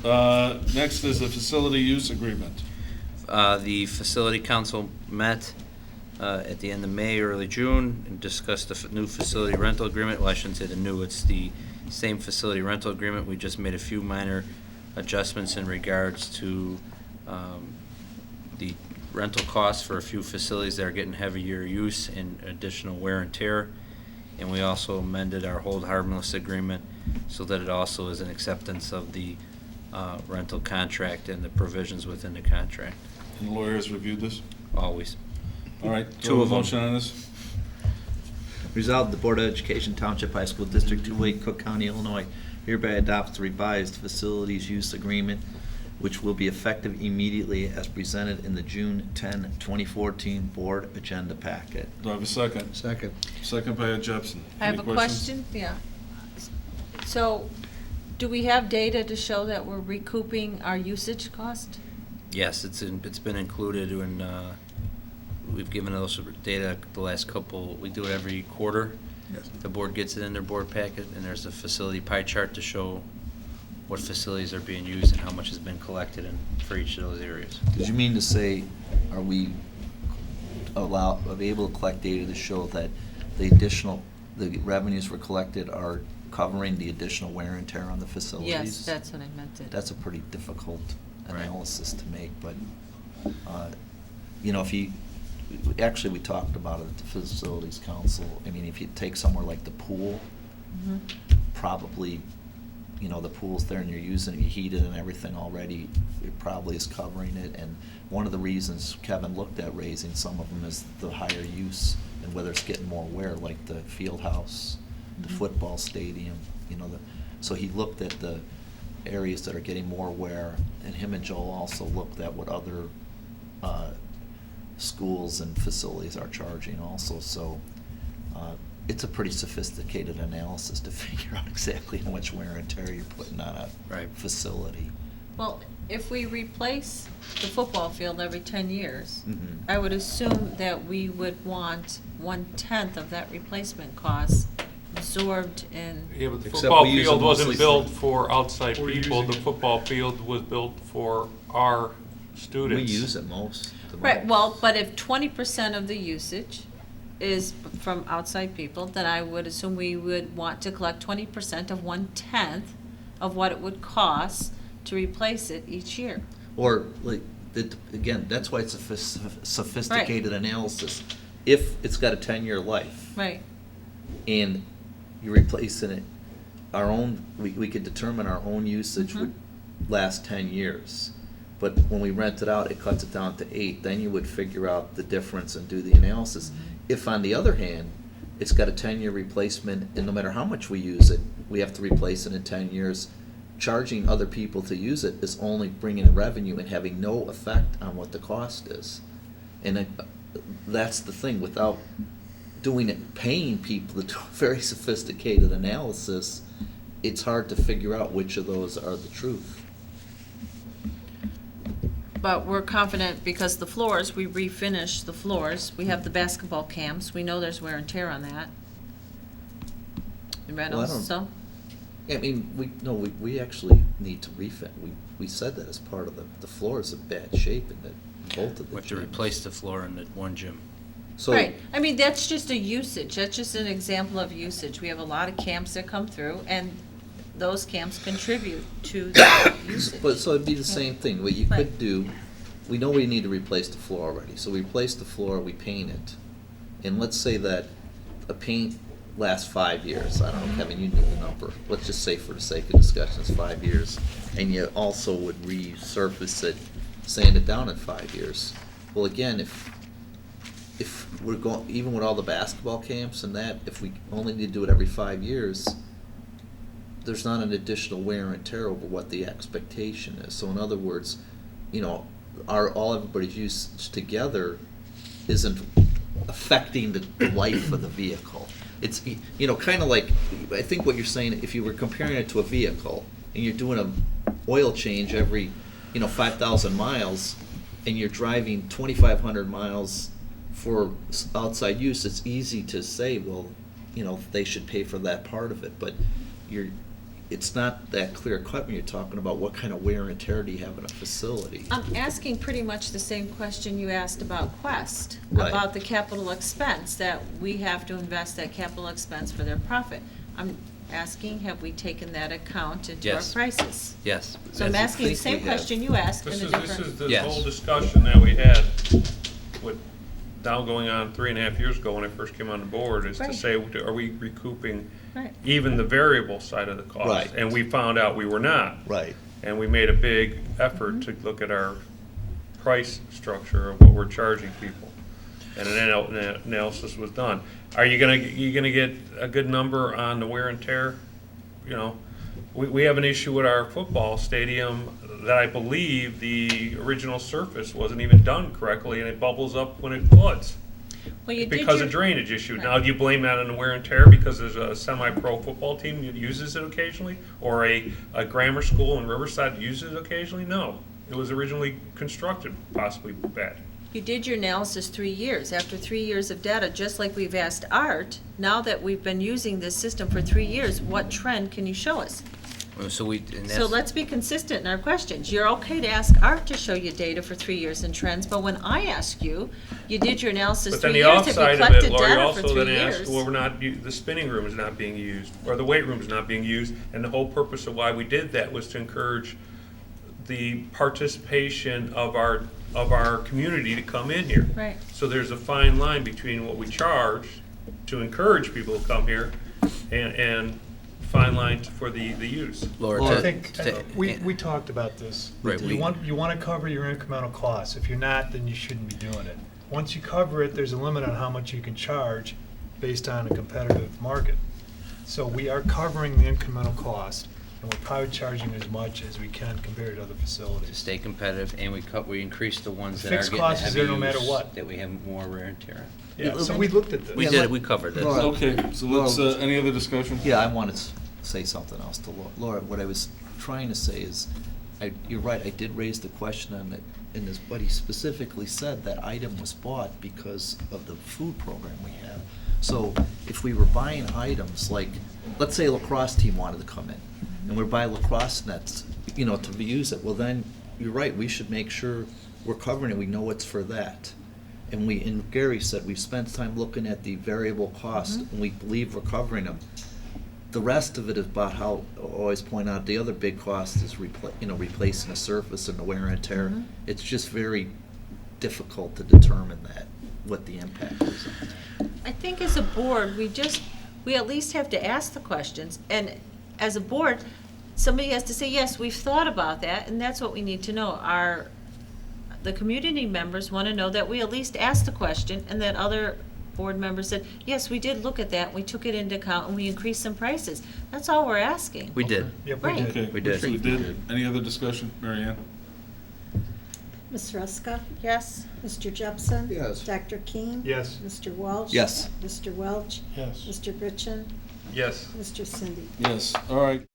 Next is the facility use agreement. The facility council met at the end of May, early June, and discussed the new facility rental agreement. Well, I shouldn't say the new, it's the same facility rental agreement. We just made a few minor adjustments in regards to the rental costs for a few facilities that are getting heavier use and additional wear and tear. And we also amended our hold harmless agreement so that it also is an acceptance of the rental contract and the provisions within the contract. And the lawyers reviewed this? Always. All right, Two of them. motion on this? Resolved, the Board of Education Township High School District 208, Cook County, Illinois, hereby adopts the revised facilities use agreement, which will be effective immediately as presented in the June 10, 2014 Board Agenda Packet. Do I have a second? Second. Second by Jepson. I have Any a questions? question, yeah. So, do we have data to show that we're recouping our usage cost? Yes, it's been included in, we've given those data the last couple, we do it every quarter. Yes. The board gets it in their board packet, and there's a facility pie chart to show what facilities are being used and how much has been collected for each of those areas. Did you mean to say, are we able to collect data to show that the revenues were collected are covering the additional wear and tear on the facilities? Yes, that's what I meant to. That's a pretty difficult Right. analysis to make, but, actually, we talked about it at the Facilities Council. I mean, if you take somewhere like the pool, Mhm. probably, the pool's there and you're using it, you heat it and everything already, it probably is covering it. And one of the reasons Kevin looked at raising some of them is the higher use and whether it's getting more wear, like the field house, the Mhm. football stadium, so he looked at the areas that are getting more wear, and him and Joel also looked at what other schools and facilities are charging also. So it's a pretty sophisticated analysis to figure out exactly how much wear and tear you're putting on a Right. facility. Well, if we replace the football field every 10 years, Mhm. I would assume that we would want 1/10 of that replacement cost absorbed in. Yeah, but the Except football we use field it mostly wasn't for- built for outside We're people. using The it. football field was built for our students. We use it most. Right, well, but if 20% of the usage is from outside people, then I would assume we would want to collect 20% of 1/10 of what it would cost to replace it each year. Or, again, that's why it's a sophisticated analysis. If it's got a 10-year life. Right. And you're replacing it, we could determine our own usage Mhm. would last 10 years. But when we rent it out, it cuts it down to 8. Then you would figure out the difference and do the analysis. If, on the other hand, it's got a 10-year replacement, and no matter how much we use it, we have to replace it in 10 years, charging other people to use it is only bringing in revenue and having no effect on what the cost is. And that's the thing, without doing it, paying people to do a very sophisticated analysis, it's hard to figure out which of those are the truth. But we're confident because the floors, we refinish the floors. We have the basketball camps. We know there's wear and tear on that. The Well, I Reynolds, don't- so? I mean, we actually need to refit. We said that as part of the floor is in bad shape in both of the We have to gyms. replace the floor in the one gym. So, Right, I mean, that's just a usage, that's just an example of usage. We have a lot of camps that come through, and those camps contribute to the usage. But, so it'd be the same thing, what you Right. could do, we know we need to replace the floor already, so we replace the floor, we paint it, and let's say that a paint lasts 5 years, I don't know, Kevin, you knew the number, let's just say for the sake of discussion, it's 5 years, and you also would resurface it, sand it down in 5 years. Well, again, if we're going, even with all the basketball camps and that, if we only need to do it every 5 years, there's not an additional wear and tear over what the expectation is. So in other words, everybody's usage together isn't affecting the life of the vehicle. It's, kind of like, I think what you're saying, if you were comparing it to a vehicle, and you're doing an oil change every, 5,000 miles, and you're driving 2,500 miles for outside use, it's easy to say, well, they should pay for that part of it, but it's not that clear cut when you're talking about what kind of wear and tear do you have in a facility. I'm asking pretty much the same question you asked about Quest, Right. about the capital expense, that we have to invest that capital expense for their profit. I'm asking, have we taken that account into our Yes. prices? Yes. So I'm Yes, I asking the think same we have. question you asked in This a is, different. this is this Yes. whole discussion that we had with, now going on 3.5 years ago when I first came on the board, is to Right. say, are we recouping Right. even the variable side of the cost? Right. And we found out we were not. Right. And we made a big effort to look at our price structure of what we're charging people. And an analysis was done. Are you gonna get a good number on the wear and tear? You know, we have an issue with our football stadium that I believe the original surface wasn't even done correctly, and it bubbles up when it floods. Well, you did Because your- of drainage issue. Now, Right. do you blame that on the wear and tear because there's a semi-pro football team that uses it occasionally? Or a grammar school in Riverside uses it occasionally? No. It was originally constructed possibly bad. You did your analysis 3 years. After 3 years of data, just like we've asked Art, now that we've been using this system for 3 years, what trend can you show us? So we, and So that's, let's be consistent in our questions. You're okay to ask Art to show you data for 3 years and trends, but when I ask you, you did your analysis But then 3 the years, have you offside of it, collected Lori, data for also 3 then asked, years? well, the spinning room is not being used, or the weight room is not being used, and the whole purpose of why we did that was to encourage the participation of our community to come in here. Right. So there's a fine line between what we charge to encourage people to come here and fine line for the use. Laura, Well, to- I think, to- we talked about this. Right, we- You want to cover your incremental costs. If you're not, then you shouldn't be doing it. Once you cover it, there's a limit on how much you can charge based on a competitive market. So we are covering the incremental cost, and we're probably charging as much as we can compared to other to facilities. stay competitive, and we increase the ones that are Fixed getting the cost is heavy there no matter use, what. that we have more wear and tear. Yeah, so we looked at this. We Yeah, did, let- it. We covered this. Laura, Okay, so let's, any other discussion? Yeah, I wanted to say something else to Laura. What I was trying to say is, you're right, I did raise the question on it, and this, but he specifically said that item was bought because of the food program we have. So if we were buying items like, let's say a lacrosse team wanted to come in, and we're buying lacrosse nets, to use it, well then, you're right, we should make sure we're covering it, we know it's for that. And Gary said, we've spent time looking at the variable cost, and we believe we're covering them. The rest of it is about how, I always point out, the other big cost is replacing a surface and the wear and tear. Mhm. It's just very difficult to determine that, what the impact is. I think as a board, we at least have to ask the questions, and as a board, somebody has to say, yes, we've thought about that, and that's what we need to know. The community members want to know that we at least asked the question, and that other board members said, yes, we did look at that, we took it into account, and we increased some prices. That's all we're asking. We did. Yep, we Right. did. Okay, We did. so we did. Any other discussion, Mary Ann? Ms. Ruska? Yes? Mr. Jepson? Yes. Dr. King? Yes. Mr. Walsh? Yes. Mr. Welch? Yes. Mr. Gritchen? Yes. Mr. Cindy? Yes, all right.